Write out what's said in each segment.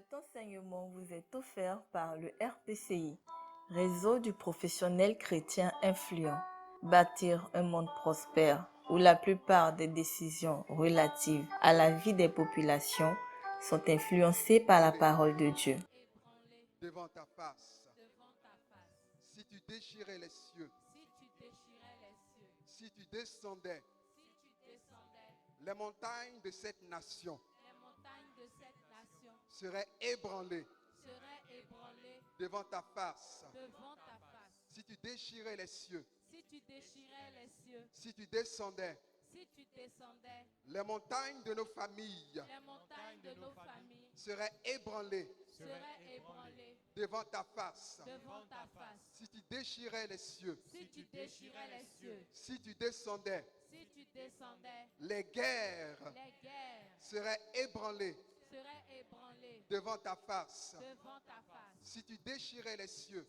Cet enseignement vous est offert par le RPCI, Réseau du professionnel chrétien influent. Bâtir un monde prospère où la plupart des décisions relatives à la vie des populations sont influencées par la parole de Dieu. Devant ta face. Si tu déchirais les cieux, si tu descendais les montagnes de cette nation seraient ébranlées devant ta face. Si tu déchirais les cieux, si tu descendais les montagnes de nos familles seraient ébranlées devant ta face. Si tu déchirais les cieux, si tu descendais, les guerres seraient ébranlées devant ta face. Si tu déchirais les cieux,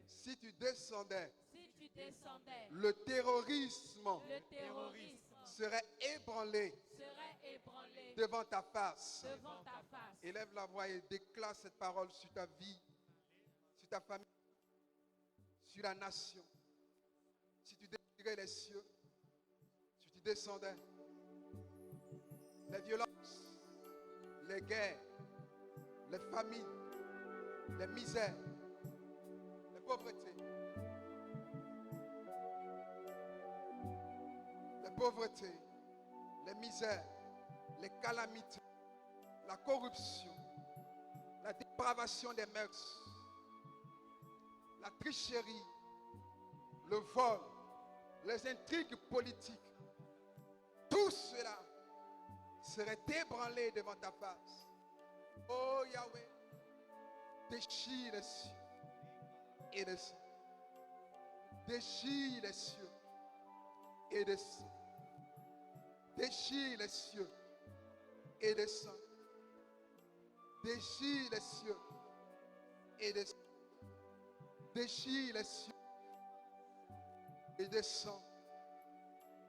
si tu descendais, le terrorisme serait ébranlé devant ta face. Élève la voix et déclare cette parole sur ta vie, sur ta famille, sur la nation. Si tu déchirais les cieux, si tu descendais, les violences, les guerres, les famines, les misères, les pauvretés, les misères, les calamités, la corruption, la dépravation des mœurs, la tricherie, le vol, les intrigues politiques, tout cela serait ébranlé devant ta face. Oh Yahweh, déchire les cieux et descends. Déchire les cieux et descends. Déchire les cieux et descends. Déchire les cieux et descends. Déchire les cieux et descends.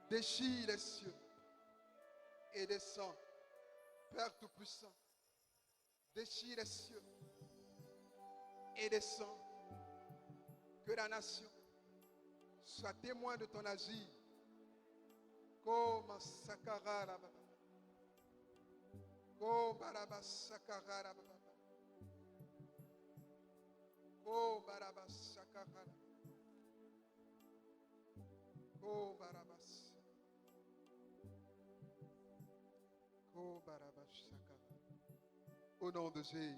Déchire les cieux et descends. Père Tout-Puissant, déchire les cieux et descends. Que la nation soit témoin de ton agir. Comme Sakarara Baba. Comme Baraba Sakarara Baba. Comme Baraba Sakarara. Comme Baraba Sakarara. Comme Baraba Sakarara. Au nom de Jésus.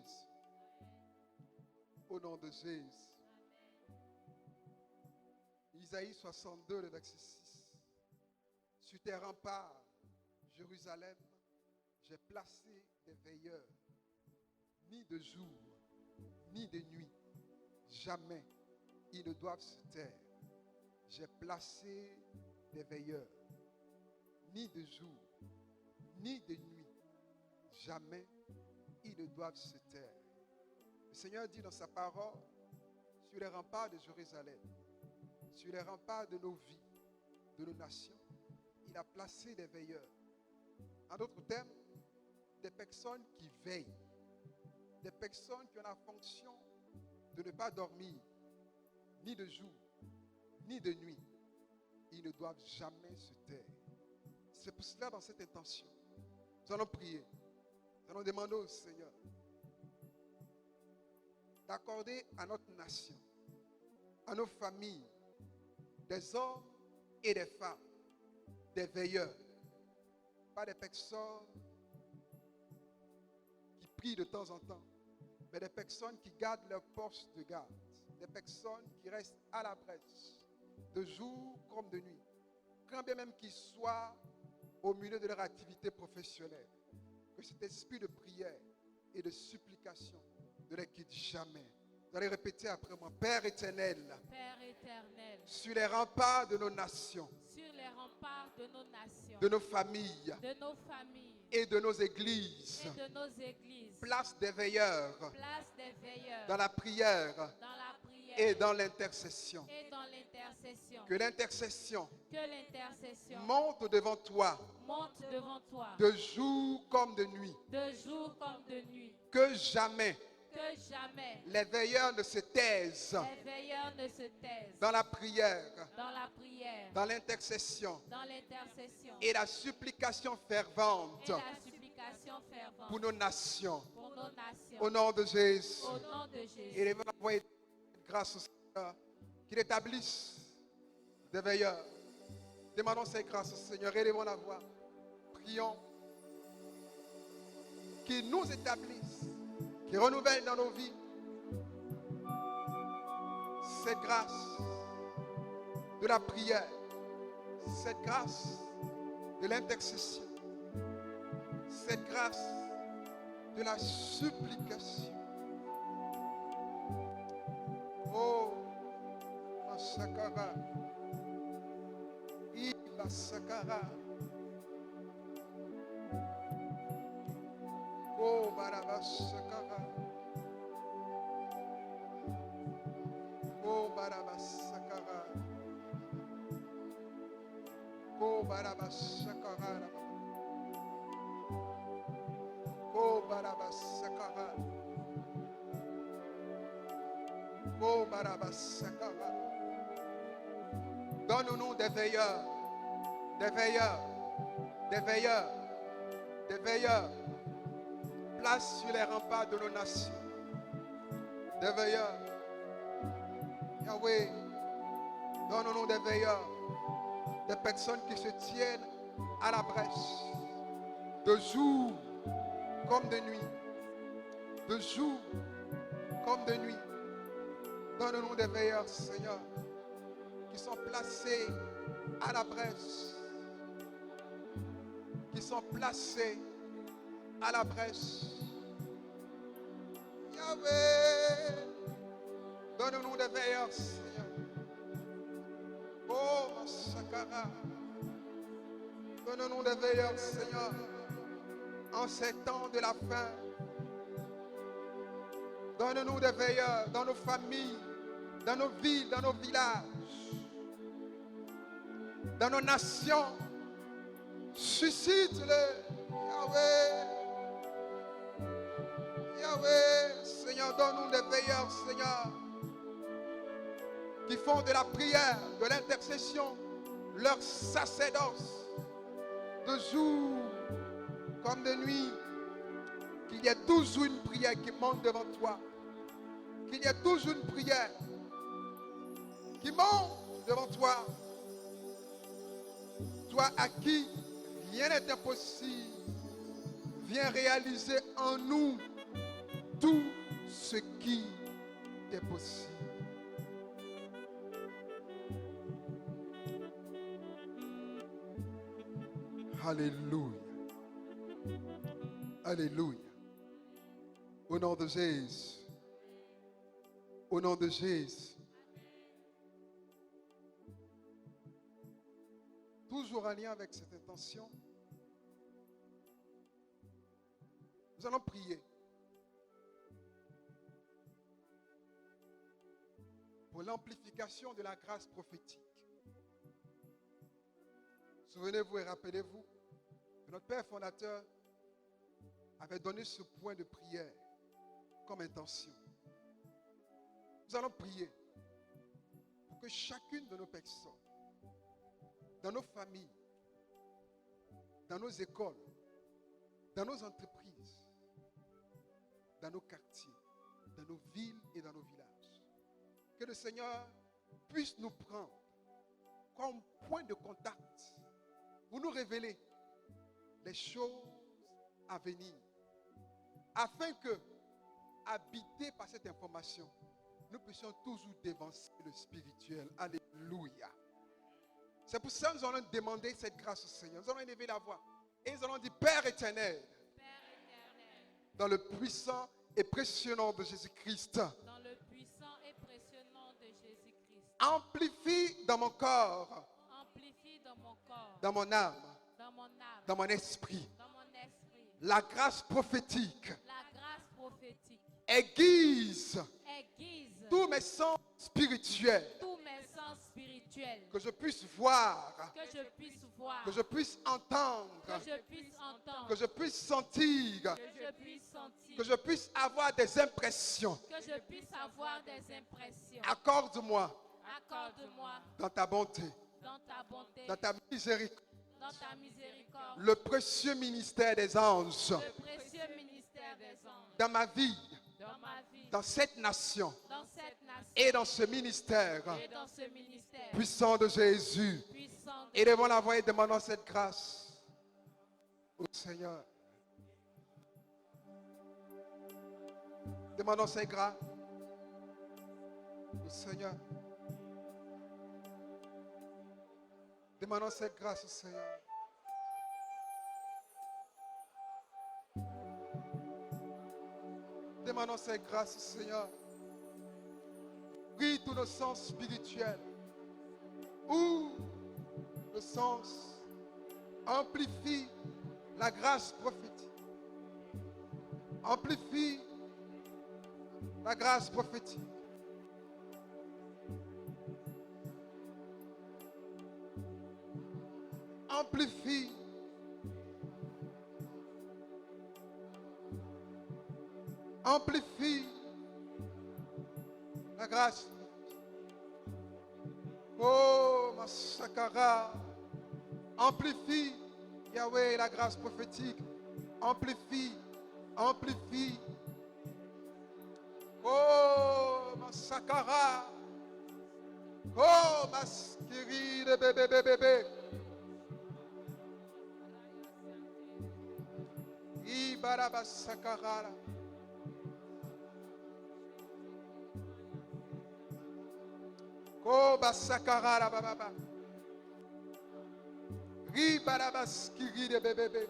Au nom de Jésus. Isaïe 62, le verset 6. Sur tes remparts, Jérusalem, j'ai placé des veilleurs, ni de jour, ni de nuit. Jamais ils ne doivent se taire. J'ai placé des veilleurs, ni de jour, ni de nuit. Jamais ils ne doivent se taire. Le Seigneur dit dans sa parole, sur les remparts de Jérusalem, sur les remparts de nos vies, de nos nations, il a placé des veilleurs. En d'autres termes, des personnes qui veillent, des personnes qui ont la fonction de ne pas dormir, ni de jour, ni de nuit. Ils ne doivent jamais se taire. C'est pour cela, dans cette intention, nous allons prier. Nous allons demander au Seigneur d'accorder à notre nation, à nos familles, des hommes et des femmes, des veilleurs, pas des personnes qui prient de temps en temps, mais des personnes qui gardent leur poste de garde, des personnes qui restent à la brèche, de jour comme de nuit, quand bien même qu'ils soient au milieu de leur activité professionnelle, que cet esprit de prière et de supplication ne les quitte jamais. Vous allez répéter après moi. Père éternel, sur les remparts de nos nations, sur les remparts de nos nations, de nos familles, et de nos églises. Place des veilleurs dans la prière et dans l'intercession. Que l'intercession monte devant toi de jour comme de nuit. Que jamais les veilleurs ne se taisent dans la prière, dans l'intercession et la supplication fervente pour nos nations. Au nom de Jésus. Et les envoyer grâce au Seigneur qu'il établisse des veilleurs. Demandons ces grâces au Seigneur. Élevons la voix. Prions qu'il nous établisse, qu'il renouvelle dans nos vies cette grâce de la prière, cette grâce de l'intercession, cette grâce de la supplication. Oh, Masakara, Ibasakara, oh, Barabasakara, oh, Barabasakara, oh, Barabasakara, oh, Barabasakara, oh, Barabasakara. Donne-nous des veilleurs, des veilleurs, des veilleurs, des veilleurs. Place sur les remparts de nos nations. Des veilleurs. Yahweh, donne-nous des veilleurs, des personnes qui se tiennent à la brèche, de jour comme de nuit, de jour comme de nuit. Donne-nous des veilleurs, Seigneur, qui sont placés à la brèche, qui sont placés à la brèche. Yahweh, donne-nous des veilleurs, Seigneur. Oh, Masakara, donne-nous des veilleurs, Seigneur, en ces temps de la fin. Donne-nous des veilleurs dans nos familles, dans nos villes, dans nos villages, dans nos nations. Suscite-les, Yahweh. Yahweh, Seigneur, donne-nous des veilleurs, Seigneur, qui font de la prière, de l'intercession, leur sacerdoce, de jour comme de nuit. Qu'il y ait toujours une prière qui monte devant toi. Qu'il y ait toujours une prière qui monte devant toi. Toi à qui rien n'est impossible, viens réaliser en nous tout ce qui est possible. Alléluia. Alléluia. Au nom de Jésus. Au nom de Jésus. Toujours en lien avec cette intention, nous allons prier pour l'amplification de la grâce prophétique. Souvenez-vous et rappelez-vous que notre Père fondateur avait donné ce point de prière comme intention. Nous allons prier pour que chacune de nos personnes, dans nos familles, dans nos écoles, dans nos entreprises, dans nos quartiers, dans nos villes et dans nos villages, que le Seigneur puisse nous prendre comme point de contact pour nous révéler les choses à venir, afin que, habités par cette information, nous puissions toujours dévancer le spirituel. Alléluia. C'est pour ça que nous allons demander cette grâce au Seigneur. Nous allons élever la voix et nous allons dire: Père éternel, dans le puissant et précieux nom de Jésus-Christ, amplifie dans mon corps, dans mon âme, dans mon esprit, la grâce prophétique la grâce prophétique aiguise aiguise tous mes sens spirituels, tous mes sens spirituels, que je puisse voir, que je puisse voir, que je puisse entendre, que je puisse entendre, que je puisse sentir, que je puisse sentir, que je puisse avoir des impressions. que je puisse avoir des impressions. Accorde-moi Accorde-moi dans ta bonté, dans ta bonté, dans ta miséricorde, dans ta miséricorde, le précieux ministère des anges le précieux ministère des anges dans ma vie, dans ma vie, dans cette nation dans cette nation et dans ce ministère et dans ce ministère puissant de Jésus. puissant de Élevons la voix et demandons cette grâce au Seigneur. Demandons cette grâce au Seigneur. Demandons cette grâce au Seigneur. Demandons cette grâce au Seigneur. Prie tous nos sens spirituels. Ouvre le sens. Amplifie la grâce prophétique. Amplifie la grâce prophétique. Amplifie. Amplifie la grâce. Oh, Massakara. Amplifie, Yahweh, la grâce prophétique. Amplifie, amplifie. Oh, Massakara. Oh, Maskiri de bébé, bébé, bébé. Ibarabasakara. Oh, Basakara, bababa. Ribarabaskiri de bébé, bébé.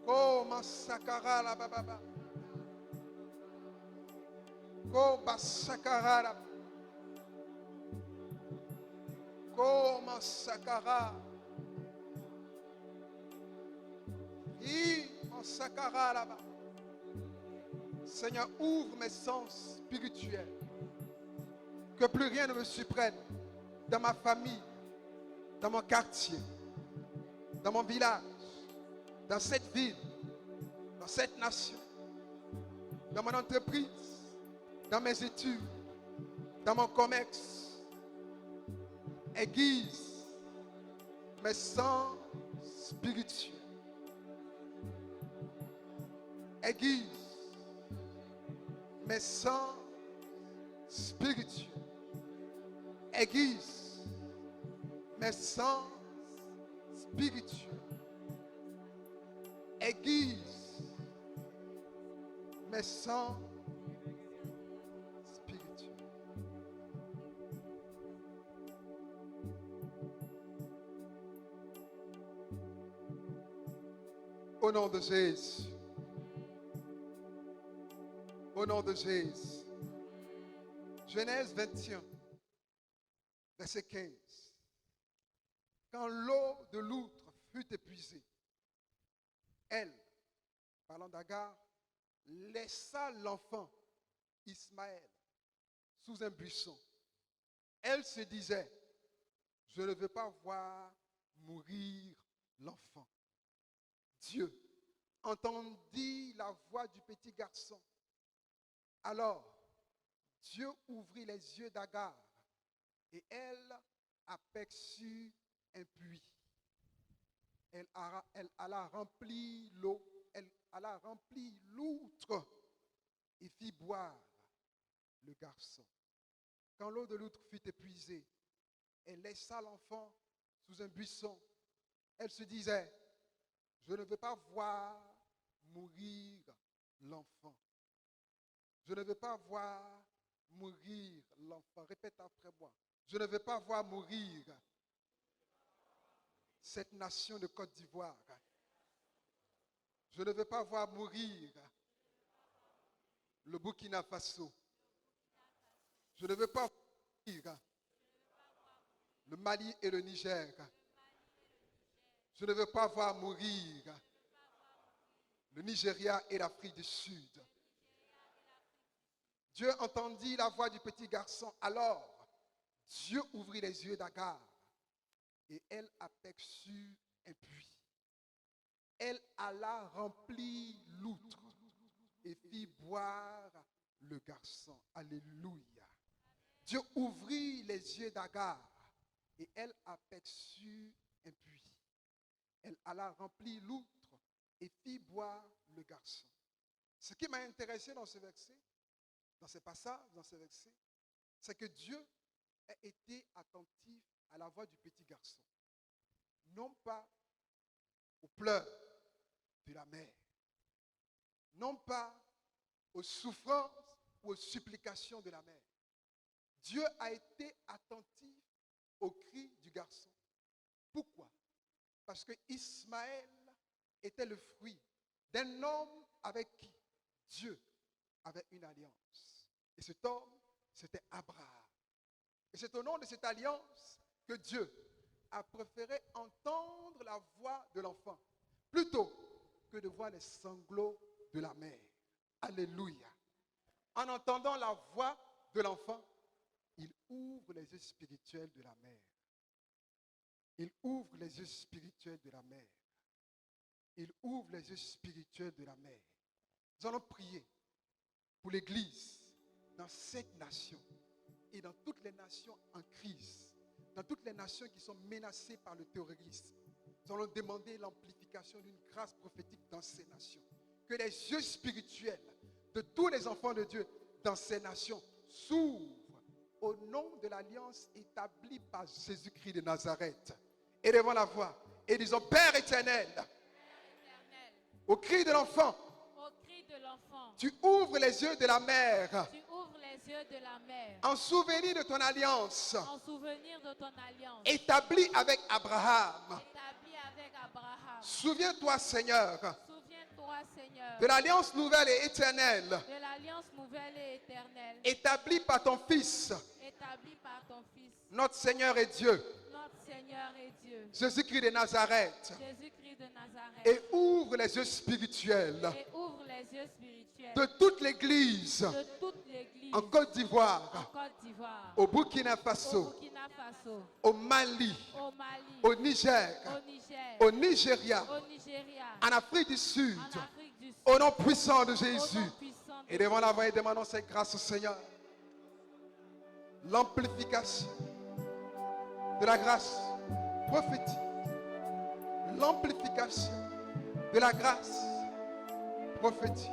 Oh, Massakara, la bababa. Oh, Basakara. Oh, Massakara. Massakara là-bas. Seigneur, ouvre mes sens spirituels. Que plus rien ne me surprenne dans ma famille, dans mon quartier, dans mon village, dans cette ville, dans cette nation, dans mon entreprise, dans mes études, dans mon commerce. Aiguise mes sens spirituels. Aiguise mes sens spirituels. Aiguise mes sens spirituels. Aiguise mes sens spirituels. Au nom de Jésus. Au nom de Jésus. Genèse 21, verset 15. Quand l'eau de l'outre fut épuisée, elle, parlant d'Agar, laissa l'enfant Ismaël sous un buisson. Elle se disait, je ne veux pas voir mourir l'enfant. Dieu entendit la voix du petit garçon. Alors, Dieu ouvrit les yeux d'Agar et elle aperçut un puits. Elle alla remplir l'eau, elle alla remplir l'outre et fit boire le garçon. Quand l'eau de l'outre fut épuisée, elle laissa l'enfant sous un buisson. Elle se disait, je ne veux pas voir mourir l'enfant. Je ne veux pas voir mourir l'enfant. Répète après moi. Je ne veux pas voir mourir cette nation de Côte d'Ivoire. Je ne veux pas voir mourir le Burkina Faso. Je ne veux pas voir mourir le Mali et le Niger. Je ne veux pas voir mourir le Nigeria et l'Afrique du Sud. Dieu entendit la voix du petit garçon. Alors, Dieu ouvrit les yeux d'Agar et elle aperçut un puits. Elle alla remplir l'outre et fit boire le garçon. Alléluia. Dieu ouvrit les yeux d'Agar et elle aperçut un puits. Elle alla remplir l'outre et fit boire le garçon. Ce qui m'a intéressé dans ce verset, dans ce passage, dans ce verset, c'est que Dieu a été attentif à la voix du petit garçon. Non pas aux pleurs de la mère, non pas aux souffrances ou aux supplications de la mère. Dieu a été attentif aux cris du garçon. Pourquoi? Parce que Ismaël était le fruit d'un homme avec qui Dieu avait une alliance. Et cet homme, c'était Abraham. Et c'est au nom de cette alliance que Dieu a préféré entendre la voix de l'enfant plutôt que de voir les sanglots de la mère. Alléluia. En entendant la voix de l'enfant, il ouvre les yeux spirituels de la mère. Il ouvre les yeux spirituels de la mère. Il ouvre les yeux spirituels de la mère. Nous allons prier pour l'Église dans cette nation et dans toutes les nations en crise, dans toutes les nations qui sont menacées par le terrorisme. Nous allons demander l'amplification d'une grâce prophétique dans ces nations. Que les yeux spirituels de tous les enfants de Dieu dans ces nations s'ouvrent au nom de l'alliance établie par Jésus-Christ de Nazareth. Et devant la voix, et disons, Père éternel, au cri de l'enfant, tu ouvres les yeux de la mère. Tu ouvres les yeux de la mère. En souvenir de ton alliance. En souvenir de ton alliance. Établie avec Abraham. Établie avec Abraham. Souviens-toi, Seigneur. Souviens-toi, Seigneur. De l'alliance nouvelle et éternelle. De l'alliance nouvelle et éternelle. Établie par ton Fils. Établie par ton Fils. Notre Seigneur et Dieu. Notre Seigneur et Dieu. Jésus-Christ de Nazareth. Jésus-Christ de Nazareth. Et ouvre les yeux spirituels. Et ouvre les yeux spirituels. De toute l'Église. De toute l'Église. En Côte d'Ivoire. En Côte d'Ivoire. Au Burkina Faso. Au Burkina Faso. Au Mali. Au Mali. Au Niger. Au Niger. Au Nigeria. Au Nigeria. En Afrique du Sud. En Afrique du Sud. Au nom puissant de Au Jésus. nom puissant de Et devant la voix, demandons cette grâce au Seigneur. L'amplification de la grâce prophétique. L'amplification de la grâce prophétique.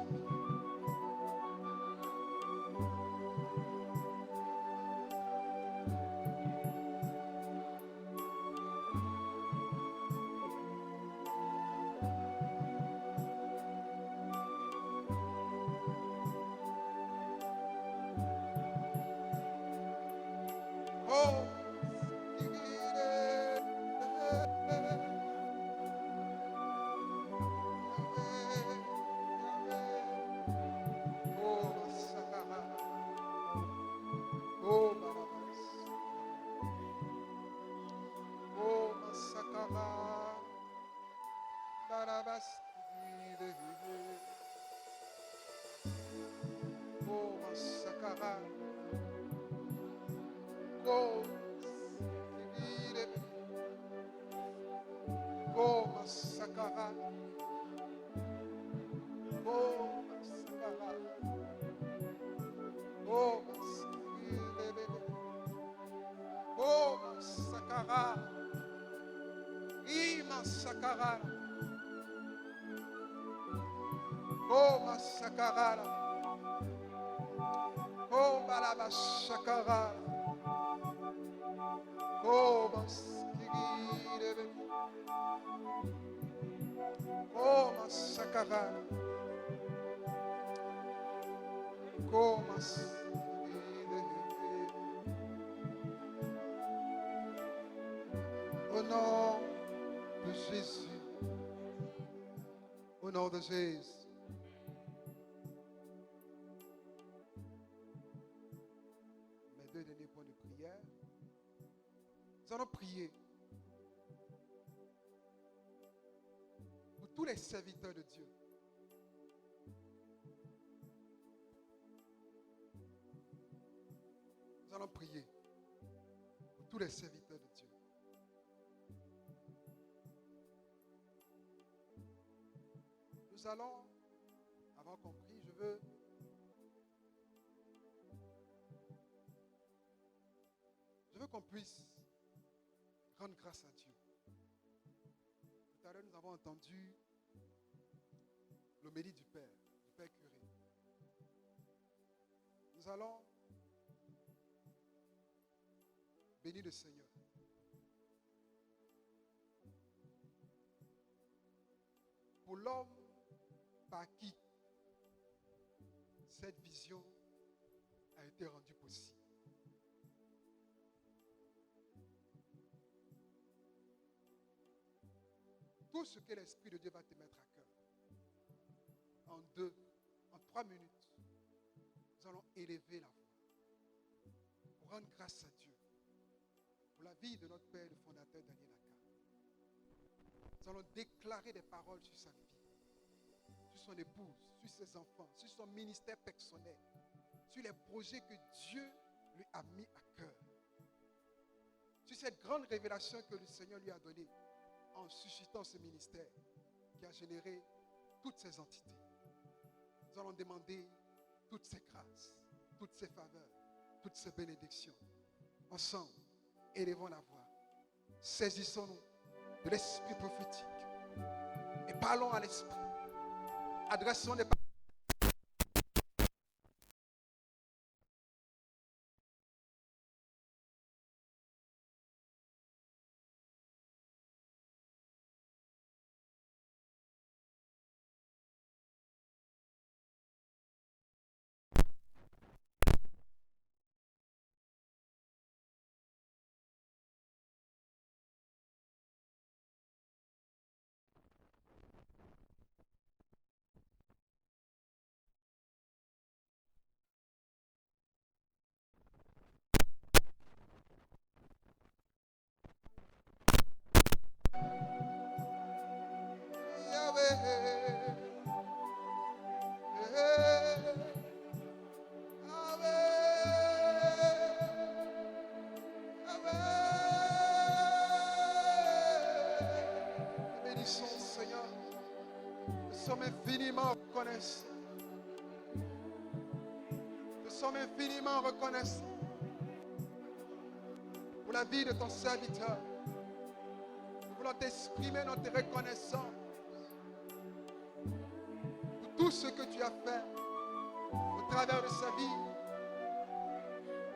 Oh, au nom de Jésus. Au nom de Jésus. Mes deux derniers points de prière. Nous allons prier pour tous les serviteurs de Dieu Nous allons prier pour tous les serviteurs de Dieu. Nous allons, avant qu'on prie, je veux qu'on puisse rendre grâce à Dieu. Tout à l'heure, nous avons entendu l'homélie du Père curé. Nous allons bénir le Seigneur. Pour l'homme par qui cette vision a été rendue possible. Tout ce que l'Esprit de Dieu va te mettre à cœur. En 3 minutes, nous allons élever la voix pour rendre grâce à Dieu pour la vie de notre Père, le fondateur Daniel Aka. Nous allons déclarer des paroles sur sa vie, sur son épouse, sur ses enfants, sur son ministère personnel, sur les projets que Dieu lui a mis à cœur, sur cette grande révélation que le Seigneur lui a donnée en suscitant ce ministère qui a généré toutes ces entités. Nous allons demander toutes ces grâces, toutes ces faveurs, toutes ces bénédictions. Ensemble, élevons la voix. Saisissons-nous de l'esprit prophétique et parlons à l'esprit. Adressons des paroles. Bénissons, Seigneur. Nous sommes infiniment reconnaissants. Nous sommes infiniment reconnaissants pour la vie de ton serviteur. Nous voulons t'exprimer notre reconnaissance pour tout ce que tu as fait au travers de sa vie.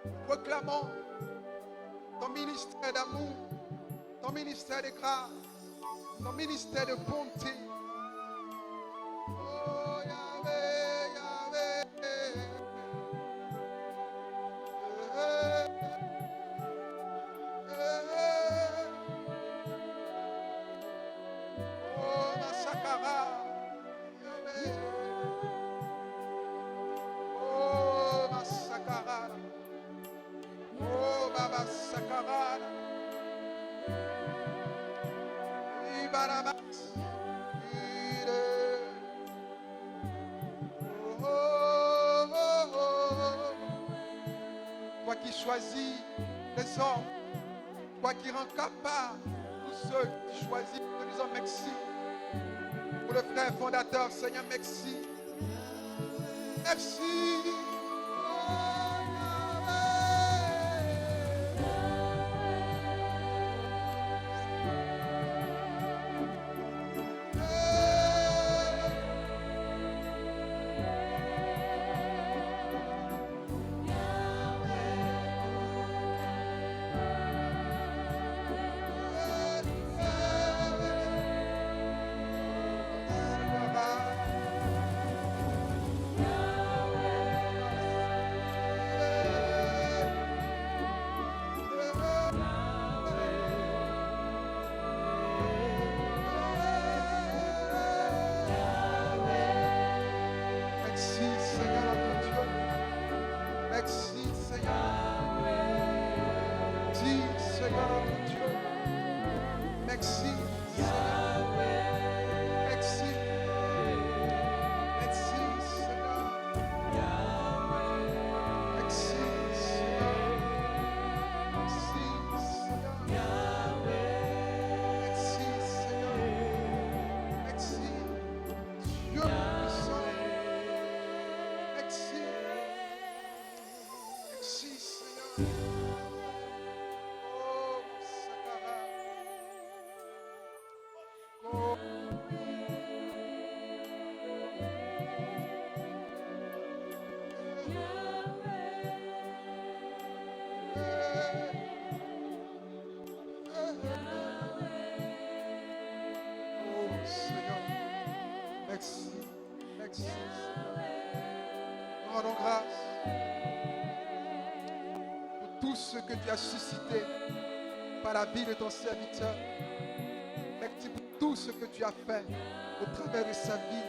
Nous proclamons ton ministère d'amour, ton ministère de grâce, ton ministère de bonté. Oh Yahweh, Yahweh. Oh Masakara. Yahweh. Oh Masakara. Oh Baba Sakara. Ibarabas. Toi qui choisis les hommes, toi qui rends capable tous ceux qui choisissent, nous disons merci. Pour le frère fondateur, Seigneur, merci. Merci. Oh, Sakara. Oh, oh, Seigneur. Merci. Merci, Seigneur. Nous rendons grâce pour tout ce que tu as suscité par la vie de ton serviteur. Merci pour tout ce que tu as fait au travers de sa vie.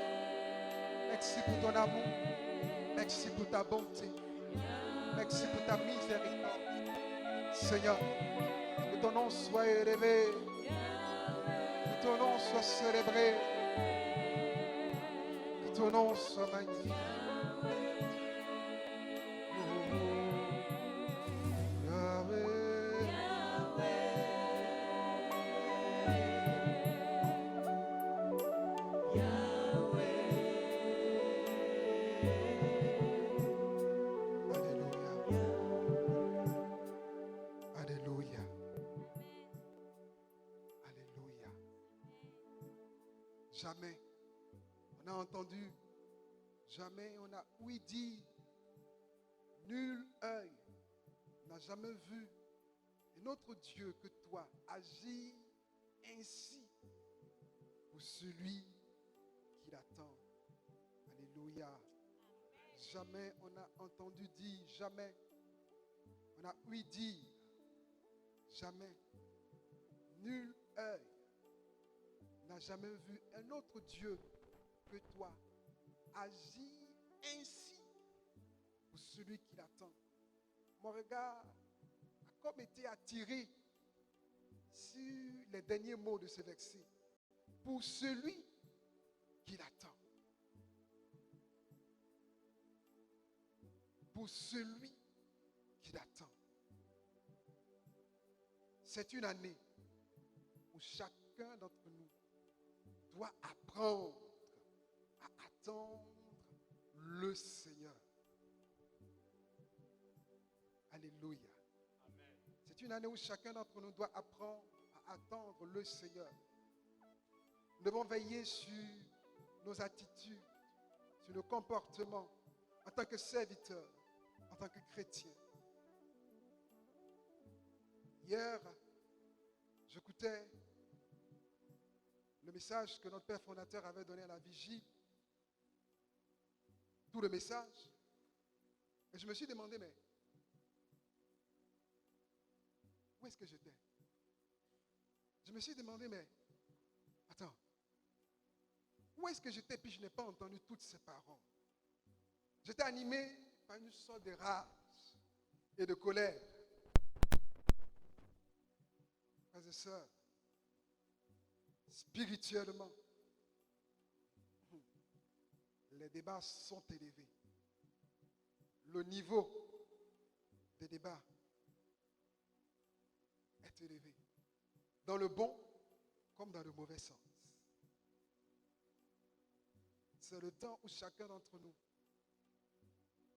Merci pour ton amour. Merci pour ta bonté. Merci pour ta miséricorde. Seigneur, que ton nom soit élevé. Que ton nom soit célébré. Que ton nom soit magnifié. Alléluia. Alléluia. Jamais on a entendu, jamais on a ouï dire, nul œil n'a jamais vu un autre Dieu que toi agir ainsi pour celui qui l'attend. Alléluia. Jamais on a entendu dire, jamais on a ouï dire, jamais nul œil n'a jamais vu un autre Dieu que toi agir ainsi pour celui qui l'attend. Mon regard a comme été attiré sur les derniers mots de ce verset. Pour celui qui l'attend. Pour celui qui l'attend. C'est une année où chacun d'entre nous doit apprendre à attendre le Seigneur. Alléluia. C'est une année où chacun d'entre nous doit apprendre à attendre le Seigneur. Nous devons veiller sur nos attitudes, sur nos comportements en tant que serviteurs, en tant que chrétiens. Hier, j'écoutais le message que notre Père fondateur avait donné à la vigie. Tout le message. Et je me suis demandé, mais où est-ce que j'étais? Je me suis demandé, mais attends, où est-ce que j'étais puis je n'ai pas entendu toutes ces paroles? J'étais animé par une sorte de rage et de colère. Frères et sœurs, spirituellement, les débats sont élevés. Le niveau des débats est élevé. Dans le bon comme dans le mauvais sens. C'est le temps où chacun d'entre nous